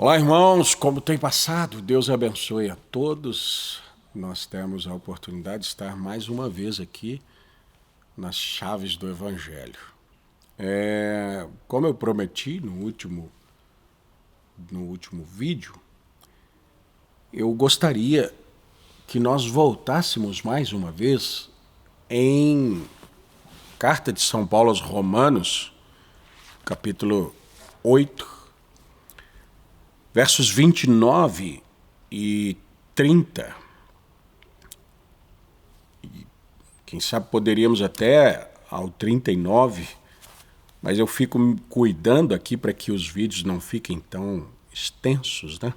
Olá, irmãos, como tem passado? Deus abençoe a todos. Nós temos a oportunidade de estar mais uma vez aqui nas chaves do Evangelho. Como eu prometi no último vídeo, eu gostaria que nós voltássemos mais uma vez em Carta de São Paulo aos Romanos, capítulo 8, versos 29 e 30. Quem sabe poderíamos até ao 39, mas eu fico me cuidando aqui para que os vídeos não fiquem tão extensos, né?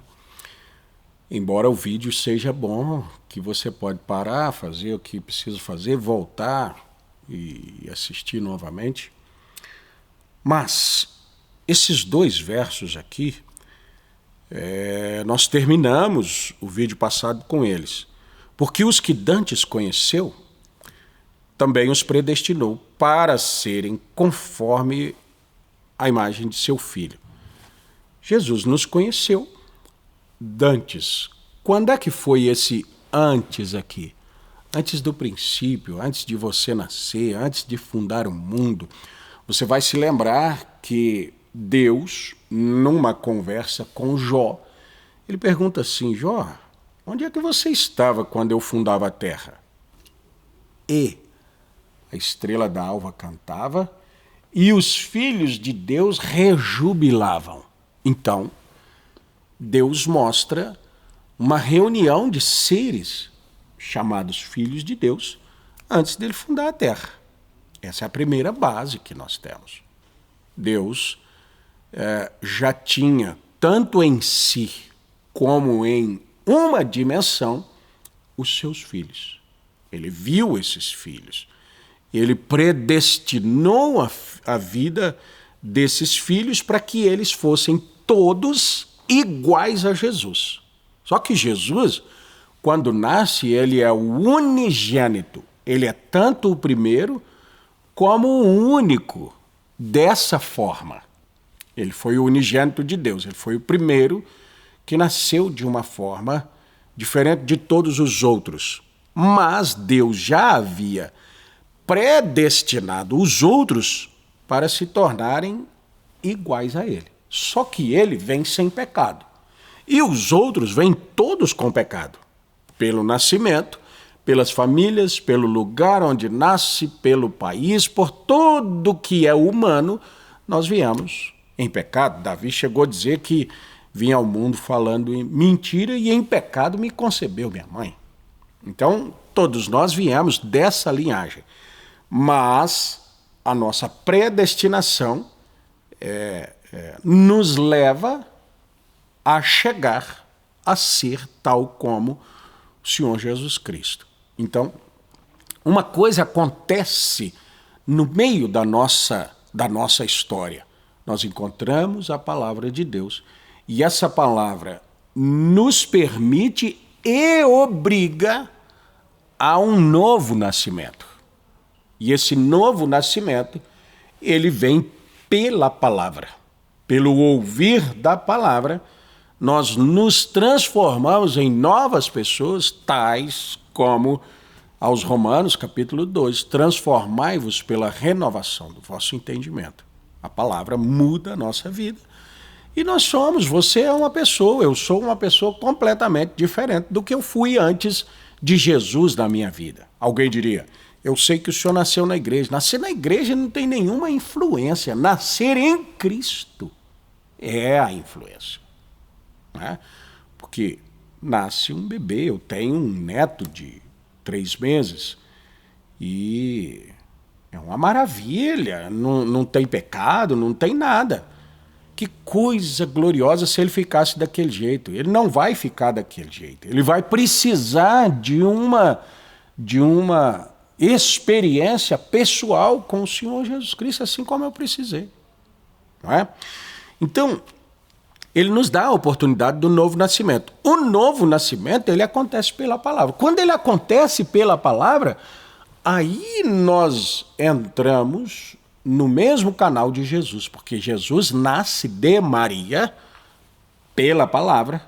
Embora o vídeo seja bom, que você pode parar, fazer o que precisa fazer, voltar e assistir novamente. Mas esses dois versos aqui, nós terminamos o vídeo passado com eles. Porque os que dantes conheceu, também os predestinou para serem conforme a imagem de seu Filho. Jesus nos conheceu dantes. Quando é que foi esse antes aqui? Antes do princípio, antes de você nascer, antes de fundar o mundo. Você vai se lembrar que Deus, numa conversa com Jó, ele pergunta assim: Jó, onde é que você estava quando eu fundava a terra? E a estrela da alva cantava e os filhos de Deus rejubilavam. Então, Deus mostra uma reunião de seres chamados filhos de Deus antes dele fundar a terra. Essa é a primeira base que nós temos. Deus já tinha, tanto em si como em uma dimensão, os seus filhos. Ele viu esses filhos. Ele predestinou a vida desses filhos para que eles fossem todos iguais a Jesus. Só que Jesus, quando nasce, ele é o unigênito. Ele é tanto o primeiro como o único dessa forma. Ele foi o unigênito de Deus. Ele foi o primeiro que nasceu de uma forma diferente de todos os outros. Mas Deus já havia predestinado os outros para se tornarem iguais a ele. Só que ele vem sem pecado. E os outros vêm todos com pecado. Pelo nascimento, pelas famílias, pelo lugar onde nasce, pelo país, por tudo que é humano, nós viemos em pecado. Davi chegou a dizer que vinha ao mundo falando em mentira e em pecado me concebeu minha mãe. Então, todos nós viemos dessa linhagem. Mas a nossa predestinação nos leva a chegar a ser tal como o Senhor Jesus Cristo. Então, uma coisa acontece no meio da nossa história. Nós encontramos a palavra de Deus e essa palavra nos permite e obriga a um novo nascimento. E esse novo nascimento, ele vem pela palavra. Pelo ouvir da palavra, nós nos transformamos em novas pessoas, tais como aos Romanos, capítulo 2, transformai-vos pela renovação do vosso entendimento. A palavra muda a nossa vida. E você é uma pessoa, eu sou uma pessoa completamente diferente do que eu fui antes de Jesus na minha vida. Alguém diria: eu sei que o senhor nasceu na igreja. Nascer na igreja não tem nenhuma influência. Nascer em Cristo é a influência. Né? Porque nasce um bebê, eu tenho um neto de 3 meses e é uma maravilha, não tem pecado, não tem nada. Que coisa gloriosa se ele ficasse daquele jeito. Ele não vai ficar daquele jeito. Ele vai precisar de uma experiência pessoal com o Senhor Jesus Cristo, assim como eu precisei. Não é? Então, ele nos dá a oportunidade do novo nascimento. O novo nascimento, ele acontece pela palavra. Quando ele acontece pela palavra, aí nós entramos no mesmo canal de Jesus, porque Jesus nasce de Maria, pela palavra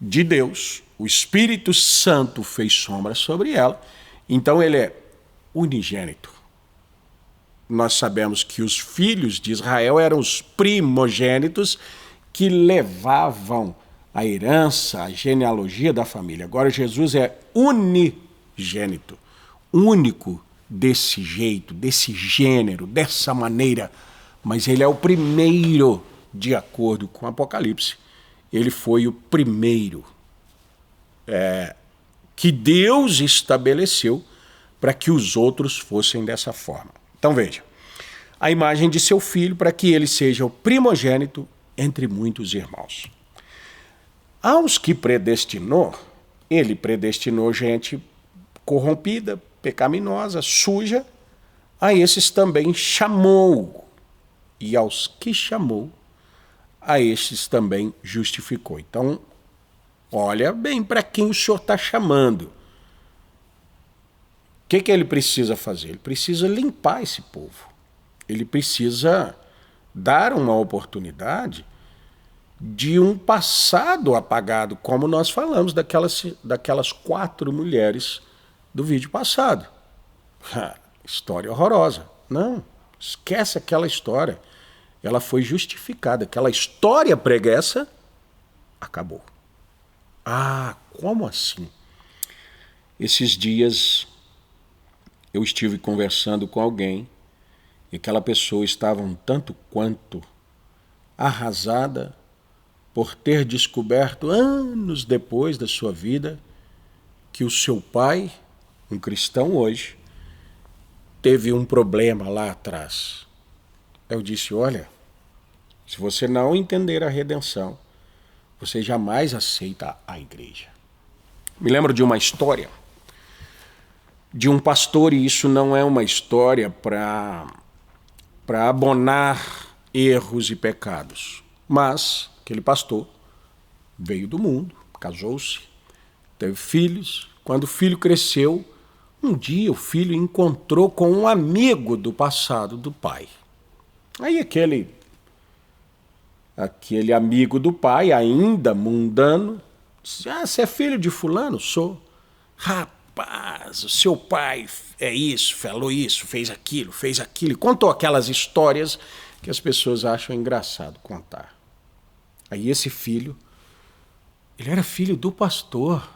de Deus, o Espírito Santo fez sombra sobre ela, então ele é unigênito. Nós sabemos que os filhos de Israel eram os primogênitos que levavam a herança, a genealogia da família. Agora Jesus é unigênito, único desse jeito, desse gênero, dessa maneira, mas ele é o primeiro, de acordo com Apocalipse. Ele foi o primeiro que Deus estabeleceu para que os outros fossem dessa forma. Então veja, a imagem de seu filho para que ele seja o primogênito entre muitos irmãos. Aos que predestinou, ele predestinou gente corrompida, pecaminosa, suja, a esses também chamou. E aos que chamou, a estes também justificou. Então, olha bem para quem o Senhor está chamando. O que ele precisa fazer? Ele precisa limpar esse povo. Ele precisa dar uma oportunidade de um passado apagado, como nós falamos daquelas 4 mulheres do vídeo passado. História horrorosa. Não, esquece aquela história. Ela foi justificada. Aquela história preguiça acabou. Ah, como assim? Esses dias eu estive conversando com alguém e aquela pessoa estava um tanto quanto arrasada por ter descoberto anos depois da sua vida que o seu pai, um cristão hoje, teve um problema lá atrás. Eu disse, olha, se você não entender a redenção, você jamais aceita a igreja. Me lembro de uma história de um pastor, e isso não é uma história para abonar erros e pecados, mas aquele pastor veio do mundo, casou-se, teve filhos. Quando o filho cresceu, um dia o filho encontrou com um amigo do passado do pai. Aí aquele amigo do pai, ainda mundano, disse, você é filho de fulano? Sou. Rapaz, o seu pai é isso, falou isso, fez aquilo. E contou aquelas histórias que as pessoas acham engraçado contar. Aí esse filho, ele era filho do pastor.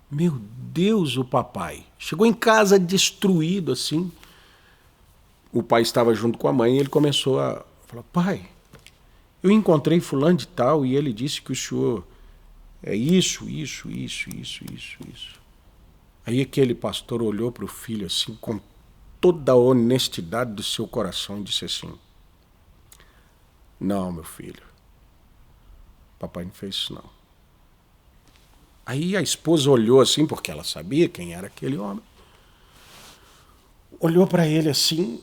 Meu Deus, o papai. Chegou em casa destruído assim. O pai estava junto com a mãe e ele começou a falar, pai, eu encontrei fulano de tal e ele disse que o senhor é isso. Aí aquele pastor olhou para o filho assim, com toda a honestidade do seu coração, e disse assim, não, meu filho, papai não fez isso não. Aí a esposa olhou assim, porque ela sabia quem era aquele homem, olhou para ele assim,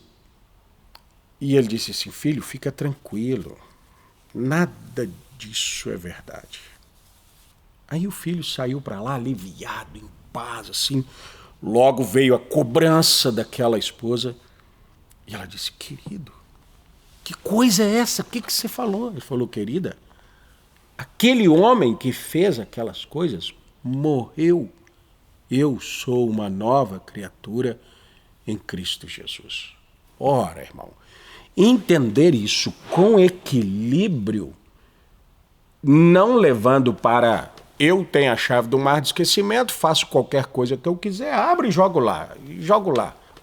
e ele disse assim, filho, fica tranquilo, nada disso é verdade. Aí o filho saiu para lá aliviado, em paz, assim. Logo veio a cobrança daquela esposa. E ela disse, querido, que coisa é essa? O que você falou? Ele falou, querida, aquele homem que fez aquelas coisas morreu. Eu sou uma nova criatura em Cristo Jesus. Ora, irmão, entender isso com equilíbrio, não levando para eu tenho a chave do mar de esquecimento, faço qualquer coisa que eu quiser, abro e jogo lá.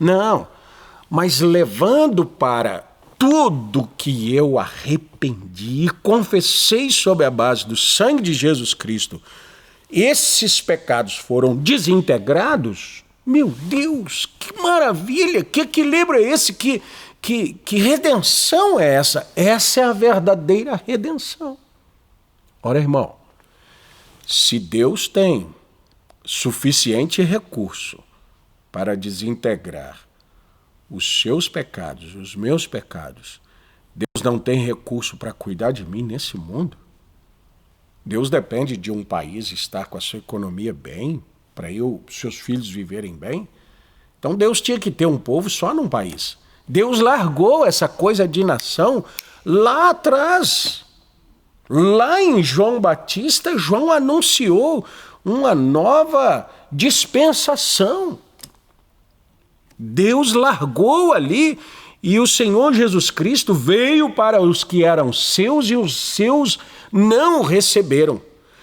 Não, mas levando para tudo que eu arrependi e confessei sob a base do sangue de Jesus Cristo, esses pecados foram desintegrados. Meu Deus, que maravilha, que equilíbrio é esse, que redenção é essa? Essa é a verdadeira redenção. Ora, irmão, se Deus tem suficiente recurso para desintegrar os seus pecados, os meus pecados, Deus não tem recurso para cuidar de mim nesse mundo? Deus depende de um país estar com a sua economia bem, para seus filhos viverem bem? Então Deus tinha que ter um povo só num país. Deus largou essa coisa de nação lá atrás. Lá em João Batista, João anunciou uma nova dispensação. Deus largou ali e o Senhor Jesus Cristo veio para os que eram seus e os seus não o receberam.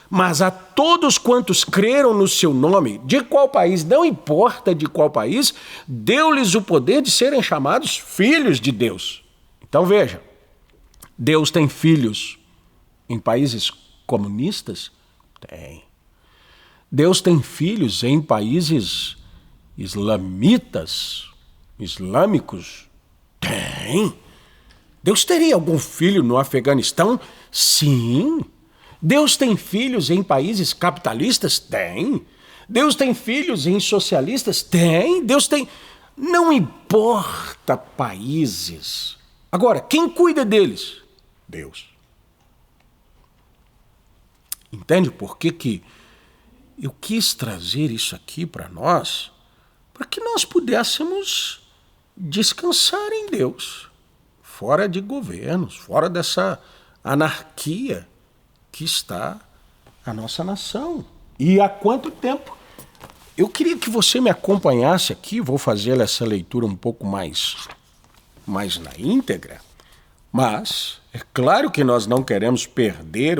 Mas a todos quantos creram no seu nome, de qual país, não importa de qual país, deu-lhes o poder de serem chamados filhos de Deus. Então veja, Deus tem filhos em países comunistas? Tem. Deus tem filhos em países islâmicos? Tem. Deus teria algum filho no Afeganistão? Sim. Deus tem filhos em países capitalistas? Tem. Deus tem filhos em socialistas? Tem. Deus tem... Não importa países. Agora, quem cuida deles? Deus. Entende por que eu quis trazer isso aqui para nós? Para que nós pudéssemos descansar em Deus, fora de governos, fora dessa anarquia que está a nossa nação. E há quanto tempo? Eu queria que você me acompanhasse aqui, vou fazer essa leitura um pouco mais na íntegra, mas é claro que nós não queremos perder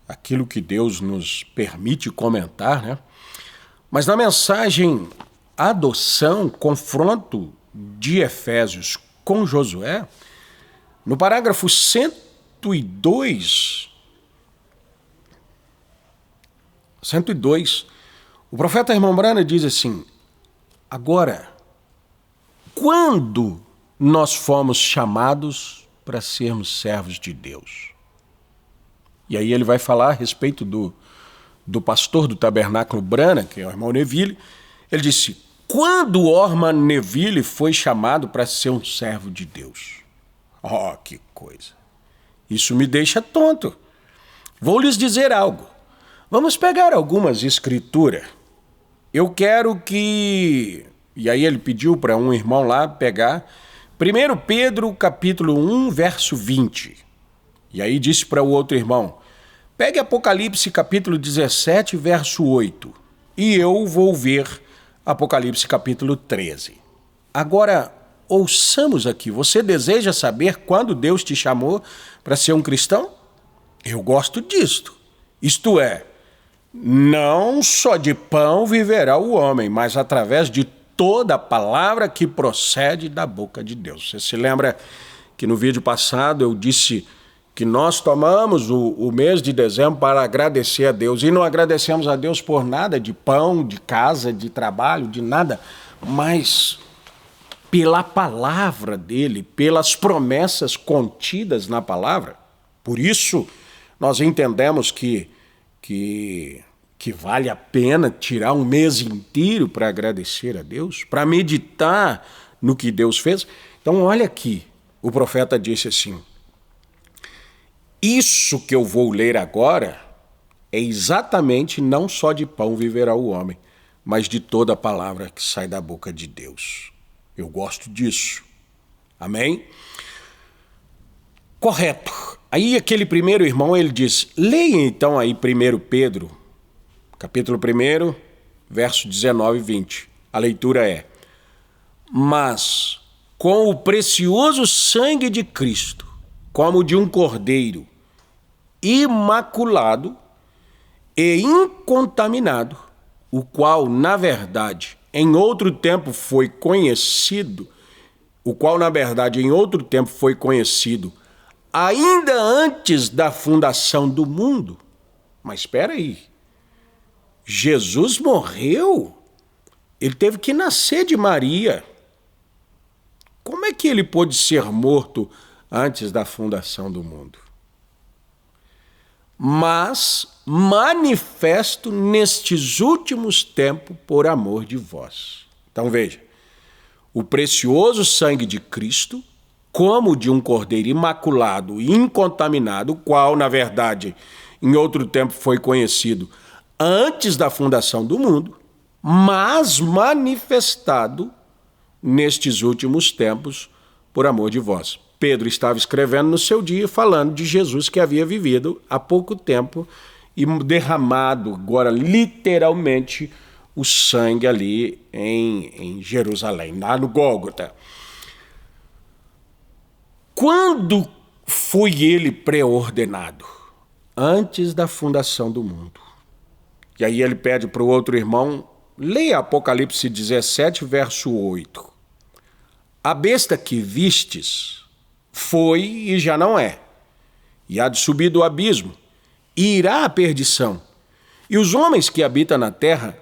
aquilo que Deus nos permite comentar, né? Mas na mensagem Adoção, confronto de Efésios com Josué, no parágrafo 102, o profeta Irmão Brana diz assim: agora, quando nós fomos chamados para sermos servos de Deus? E aí ele vai falar a respeito do pastor do Tabernáculo Brana, que é o irmão Neville. Ele disse: quando Orman Neville foi chamado para ser um servo de Deus? Oh, que coisa! Isso me deixa tonto. Vou lhes dizer algo. Vamos pegar algumas escrituras. Eu quero que... E aí ele pediu para um irmão lá pegar 1 Pedro capítulo 1, verso 20. E aí disse para o outro irmão: pegue Apocalipse capítulo 17, verso 8. E eu vou ver Apocalipse capítulo 13. Agora, ouçamos aqui. Você deseja saber quando Deus te chamou para ser um cristão? Eu gosto disto. Isto é, não só de pão viverá o homem, mas através de toda a palavra que procede da boca de Deus. Você se lembra que no vídeo passado eu disse que nós tomamos o mês de dezembro para agradecer a Deus, e não agradecemos a Deus por nada, de pão, de casa, de trabalho, de nada, mas pela palavra dele, pelas promessas contidas na palavra. Por isso nós entendemos que vale a pena tirar um mês inteiro para agradecer a Deus, para meditar no que Deus fez. Então olha aqui, o profeta disse assim: isso que eu vou ler agora é exatamente não só de pão viverá o homem, mas de toda a palavra que sai da boca de Deus. Eu gosto disso. Amém? Correto. Aí aquele primeiro irmão, ele diz, leia então aí 1 Pedro, capítulo 1, verso 19 e 20. A leitura é: mas com o precioso sangue de Cristo, como de um cordeiro, imaculado e incontaminado, o qual, na verdade, em outro tempo foi conhecido, ainda antes da fundação do mundo. Mas espera aí, Jesus morreu? Ele teve que nascer de Maria. Como é que ele pôde ser morto antes da fundação do mundo? Mas manifesto nestes últimos tempos por amor de vós. Então veja, o precioso sangue de Cristo, como de um cordeiro imaculado e incontaminado, o qual, na verdade, em outro tempo foi conhecido antes da fundação do mundo, mas manifestado nestes últimos tempos por amor de vós. Pedro estava escrevendo no seu dia, falando de Jesus que havia vivido há pouco tempo e derramado agora literalmente o sangue ali em Jerusalém, lá no Gólgota. Quando foi ele preordenado? Antes da fundação do mundo. E aí ele pede para o outro irmão, leia Apocalipse 17, verso 8. A besta que vistes foi e já não é, e há de subir do abismo, e irá à perdição. E os homens que habitam na terra,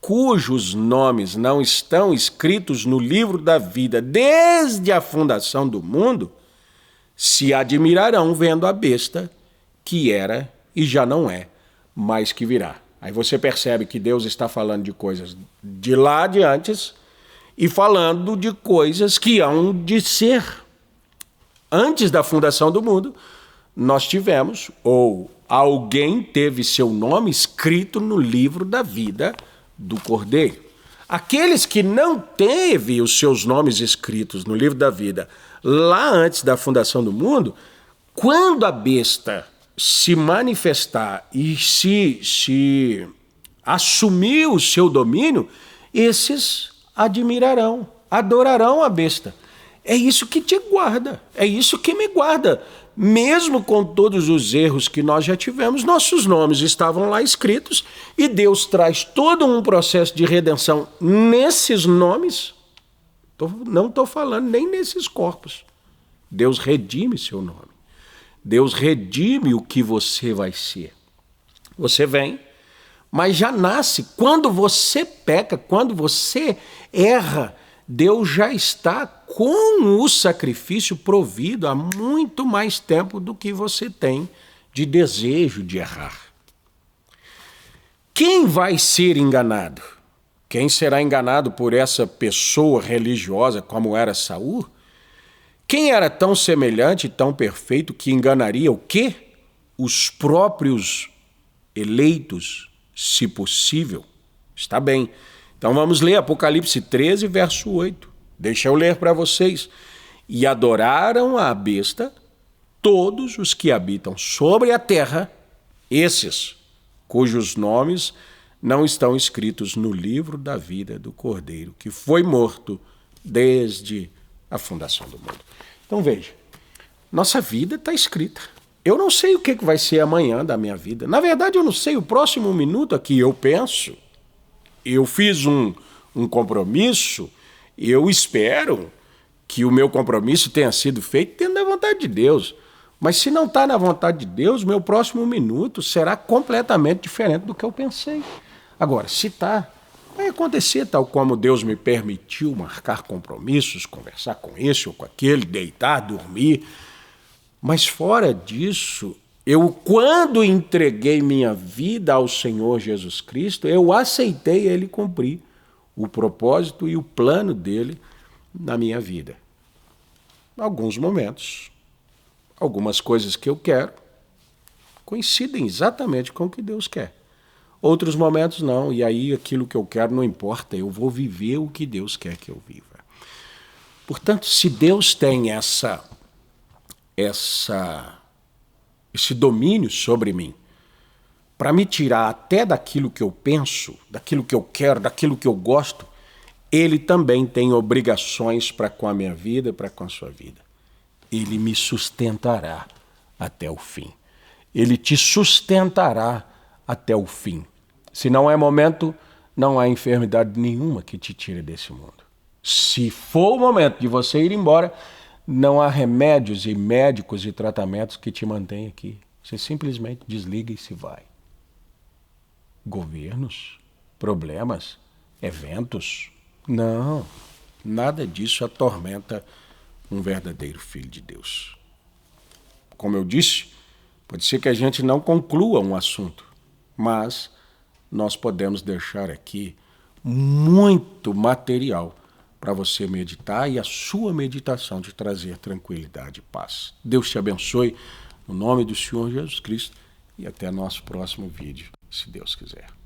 cujos nomes não estão escritos no livro da vida desde a fundação do mundo, se admirarão vendo a besta que era e já não é, mas que virá. Aí você percebe que Deus está falando de coisas de lá de antes e falando de coisas que hão de ser. Antes da fundação do mundo, nós tivemos, ou alguém teve seu nome escrito no livro da vida do Cordeiro. Aqueles que não teve os seus nomes escritos no livro da vida lá antes da fundação do mundo, quando a besta se manifestar e se assumir o seu domínio, esses admirarão, adorarão a besta. É isso que te guarda, é isso que me guarda. Mesmo com todos os erros que nós já tivemos, nossos nomes estavam lá escritos e Deus traz todo um processo de redenção nesses nomes. Não estou falando nem nesses corpos. Deus redime seu nome. Deus redime o que você vai ser. Você vem, mas já nasce. Quando você peca, quando você erra, Deus já está com o sacrifício provido há muito mais tempo do que você tem de desejo de errar. Quem vai ser enganado? Quem será enganado por essa pessoa religiosa como era Saul? Quem era tão semelhante e tão perfeito que enganaria o quê? Os próprios eleitos, se possível. Está bem. Então vamos ler Apocalipse 13, verso 8. Deixa eu ler para vocês. E adoraram a besta todos os que habitam sobre a terra, esses cujos nomes não estão escritos no livro da vida do Cordeiro, que foi morto desde a fundação do mundo. Então veja, nossa vida está escrita. Eu não sei o que vai ser amanhã da minha vida. Na verdade, eu não sei o próximo minuto aqui. Eu penso, eu fiz um compromisso, eu espero que o meu compromisso tenha sido feito dentro da vontade de Deus. Mas se não está na vontade de Deus, meu próximo minuto será completamente diferente do que eu pensei. Agora, se está, vai acontecer tal como Deus me permitiu marcar compromissos, conversar com esse ou com aquele, deitar, dormir. Mas fora disso, eu quando entreguei minha vida ao Senhor Jesus Cristo, eu aceitei Ele cumprir o propósito e o plano dele na minha vida. Em alguns momentos, algumas coisas que eu quero coincidem exatamente com o que Deus quer. Outros momentos não, e aí aquilo que eu quero não importa, eu vou viver o que Deus quer que eu viva. Portanto, se Deus tem esse domínio sobre mim, para me tirar até daquilo que eu penso, daquilo que eu quero, daquilo que eu gosto, Ele também tem obrigações para com a minha vida, para com a sua vida. Ele me sustentará até o fim. Ele te sustentará até o fim. Se não é momento, não há enfermidade nenhuma que te tire desse mundo. Se for o momento de você ir embora, não há remédios e médicos e tratamentos que te mantenham aqui. Você simplesmente desliga e se vai. Governos, problemas, eventos, não, nada disso atormenta um verdadeiro filho de Deus. Como eu disse, pode ser que a gente não conclua um assunto, mas nós podemos deixar aqui muito material para você meditar e a sua meditação te trazer tranquilidade e paz. Deus te abençoe, no nome do Senhor Jesus Cristo, e até nosso próximo vídeo, se Deus quiser.